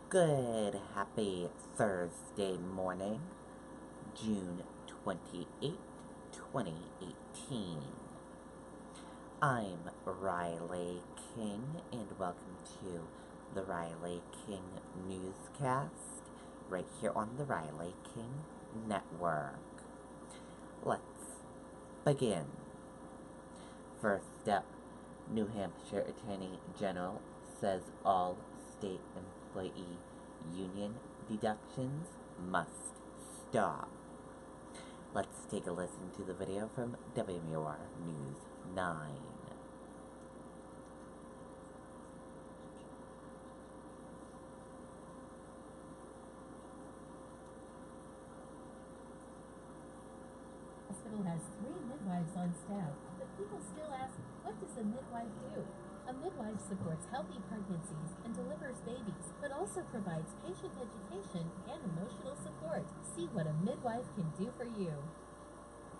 Good, happy Thursday morning, June 28th, 2018. I'm Riley King, and welcome to the Riley King Newscast, right here on the Riley King Network. Let's begin. First up, New Hampshire Attorney General says all state employee union deductions must stop. Let's take a listen to the video from WMUR News 9. Hospital has 3 midwives on staff, but people still ask, what does a midwife do? A midwife supports healthy pregnancies and delivers babies, but also provides patient education and emotional support. See what a midwife can do for you.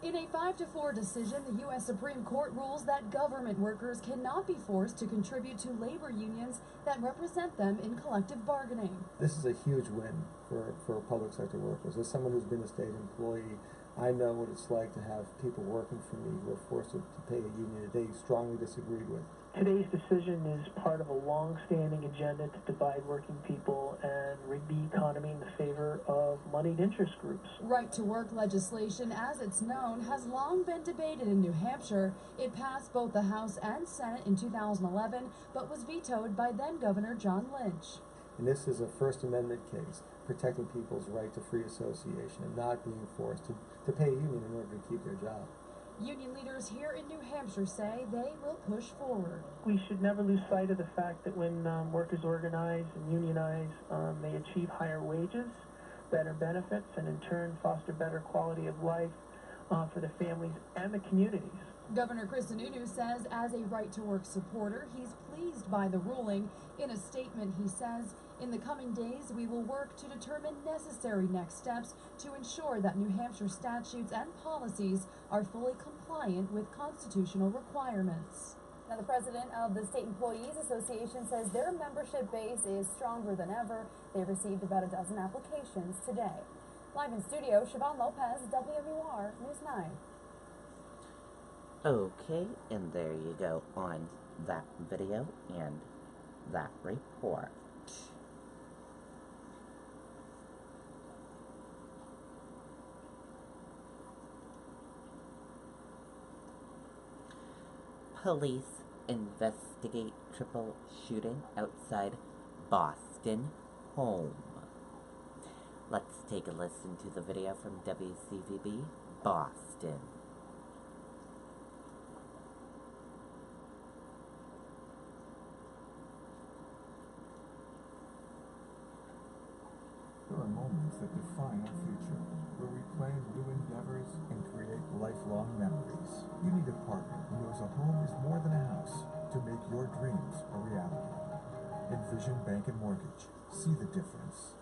In a 5-4 decision, the U.S. Supreme Court rules that government workers cannot be forced to contribute to labor unions that represent them in collective bargaining. This is a huge win for public sector workers. As someone who's been a state employee, I know what it's like to have people working for me who are forced to pay a union that they strongly disagreed with. Today's decision is part of a long-standing agenda to divide working people and rig the economy in the favor of moneyed interest groups. Right-to-work legislation, as it's known, has long been debated in New Hampshire. It passed both the House and Senate in 2011, but was vetoed by then-Governor John Lynch. And this is a First Amendment case, protecting people's right to free association and not being forced to pay a union in order to keep their job. Union leaders here in New Hampshire say they will push forward. We should never lose sight of the fact that when workers organize and unionize, they achieve higher wages, better benefits, and in turn foster better quality of life for the families and the communities. Governor Chris Sununu says as a right-to-work supporter, he's pleased by the ruling. In a statement, he says, in the coming days, we will work to determine necessary next steps to ensure that New Hampshire statutes and policies are fully compliant with constitutional requirements. Now, the president of the State Employees Association says their membership base is stronger than ever. They've received about a dozen applications today. Live in studio, Siobhan Lopez, WMUR News 9. Okay, and there you go on that video and that report. Police investigate triple shooting outside Boston home. Let's take a listen to the video from WCVB Boston. There are moments that define our future, where we plan new endeavors and create lifelong memories. You need a partner who knows a home is more than a house to make your dreams a reality. Envision Bank and Mortgage. See the difference.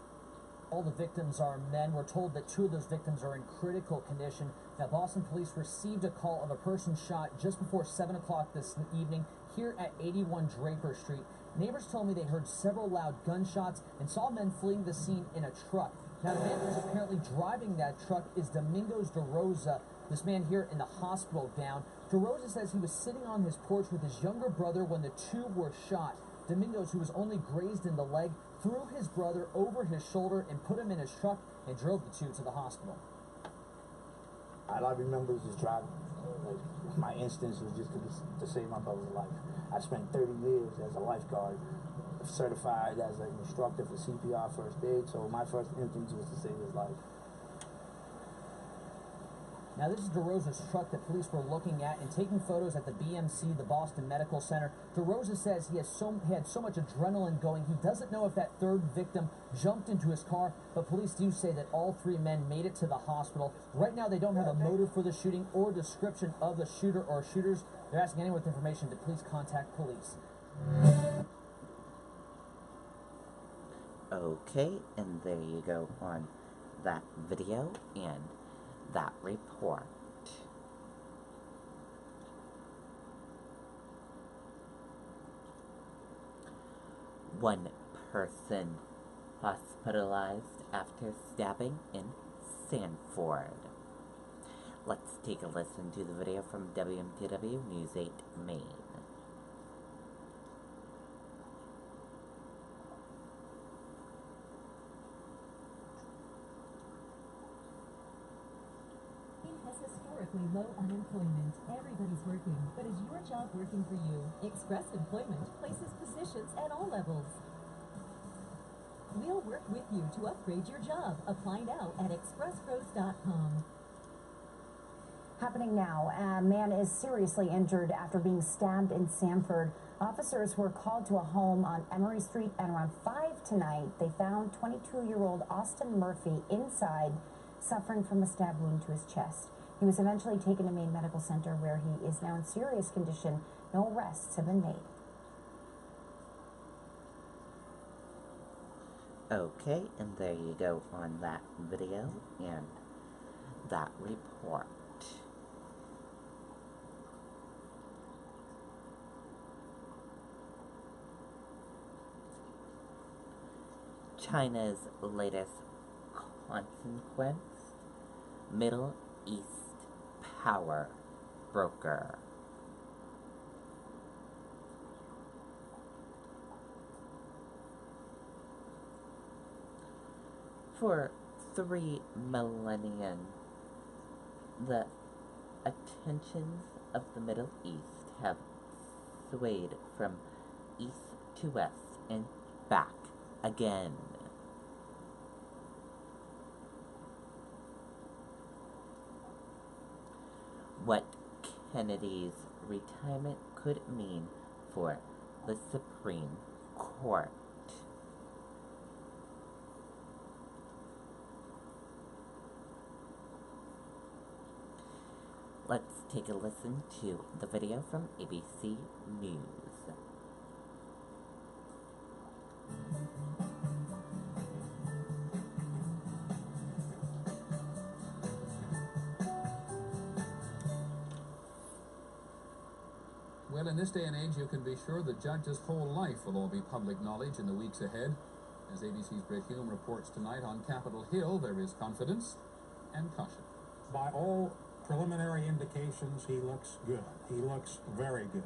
All the victims are men. We're told that 2 of those victims are in critical condition. Now, Boston police received a call of a person shot just before 7 o'clock this evening here at 81 Draper Street. Neighbors told me they heard several loud gunshots and saw men fleeing the scene in a truck. Now, the man who's apparently driving that truck is Domingos DeRosa, this man here in the hospital gown. DeRosa says he was sitting on his porch with his younger brother when the 2 were shot. Domingos, who was only grazed in the leg, threw his brother over his shoulder and put him in his truck and drove the 2 to the hospital. All I remember is just driving. Like, my instincts was just to save my brother's life. I spent 30 years as a lifeguard, certified as an instructor for CPR first aid, so my first instinct was to save his life. Now, this is DeRosa's truck that police were looking at and taking photos at the BMC, the Boston Medical Center. DeRosa says he had so much adrenaline going, he doesn't know if that 3rd victim jumped into his car, but police do say that all 3 men made it to the hospital. Right now, they don't have a motive for the shooting or description of the shooter or shooters. They're asking anyone with information to please contact police. Okay, and there you go on that video and that report. One person hospitalized after stabbing in Sanford. Let's take a listen to the video from WMTW News 8 Maine. Has historically low unemployment. Everybody's working, but is your job working for you? Express Employment places positions at all levels. We'll work with you to upgrade your job. Apply now at expresspros.com. Happening now, a man is seriously injured after being stabbed in Sanford. Officers were called to a home on Emory Street at around 5 tonight. They found 22-year-old Austin Murphy inside, suffering from a stab wound to his chest. He was eventually taken to Maine Medical Center, where he is now in serious condition. No arrests have been made. Okay, and there you go on that video and that report. China's latest consequence, Middle East power broker. For 3 millennia, the attentions of the Middle East have swayed from east to west and back again. What Kennedy's retirement could mean for the Supreme Court. Let's take a listen to the video from ABC News. Well, in this day and age, you can be sure the judge's whole life will all be public knowledge in the weeks ahead. As ABC's Britt Hume reports tonight on Capitol Hill, there is confidence and caution. By all preliminary indications, he looks good. He looks very good.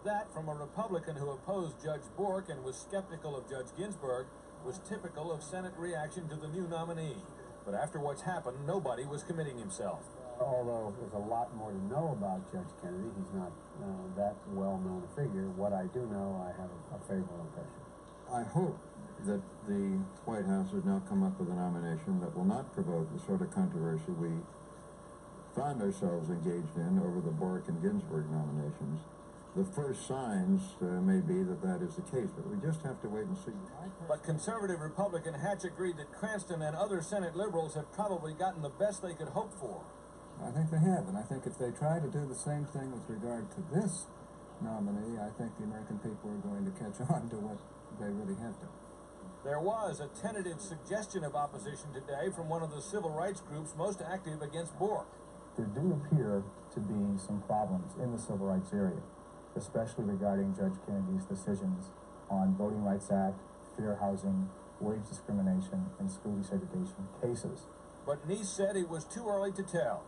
That, from a Republican who opposed Judge Bork and was skeptical of Judge Ginsburg, was typical of Senate reaction to the new nominee. But after what's happened, nobody was committing himself. Although there's a lot more to know about Judge Kennedy, he's not that well-known a figure. What I do know, I have a favorable impression. I hope that the White House has now come up with a nomination that will not provoke the sort of controversy we found ourselves engaged in over the Bork and Ginsburg nominations. The first signs may be that that is the case, but we just have to wait and see. But conservative Republican Hatch agreed that Cranston and other Senate liberals have probably gotten the best they could hope for. I think they have, and I think if they try to do the same thing with regard to this nominee, I think the American people are going to catch on to what they really have to. There was a tentative suggestion of opposition today from one of the civil rights groups most active against Bork. There do appear to be some problems in the civil rights area, especially regarding Judge Kennedy's decisions on Voting Rights Act, fair housing, wage discrimination, and school desegregation cases. But Neese said it was too early to tell.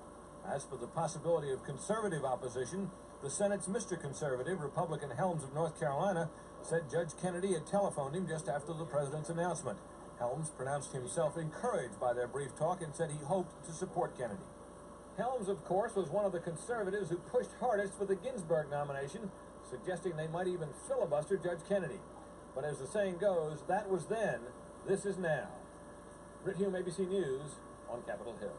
As for the possibility of conservative opposition, the Senate's Mr. Conservative, Republican Helms of North Carolina, said Judge Kennedy had telephoned him just after the president's announcement. Helms pronounced himself encouraged by their brief talk and said he hoped to support Kennedy. Helms, of course, was one of the conservatives who pushed hardest for the Ginsburg nomination, suggesting they might even filibuster Judge Kennedy. But as the saying goes, that was then, this is now. Britt Hume, ABC News, on Capitol Hill.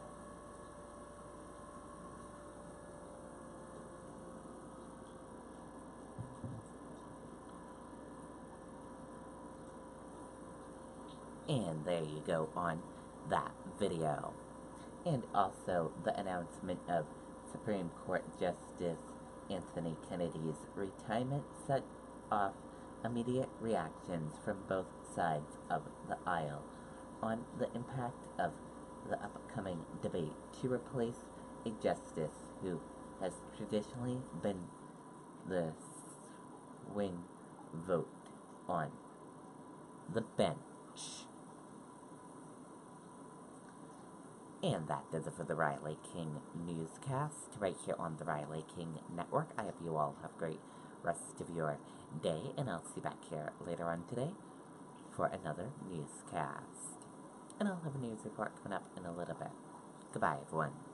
And there you go on that video. And also the announcement of Supreme Court Justice Anthony Kennedy's retirement set off immediate reactions from both sides of the aisle on the impact of the upcoming debate to replace a justice who has traditionally been the swing vote on the bench. And that does it for the Riley King Newscast right here on the Riley King Network. I hope you all have a great rest of your day, and I'll see you back here later on today for another newscast. And I'll have a news report coming up in a little bit. Goodbye, everyone.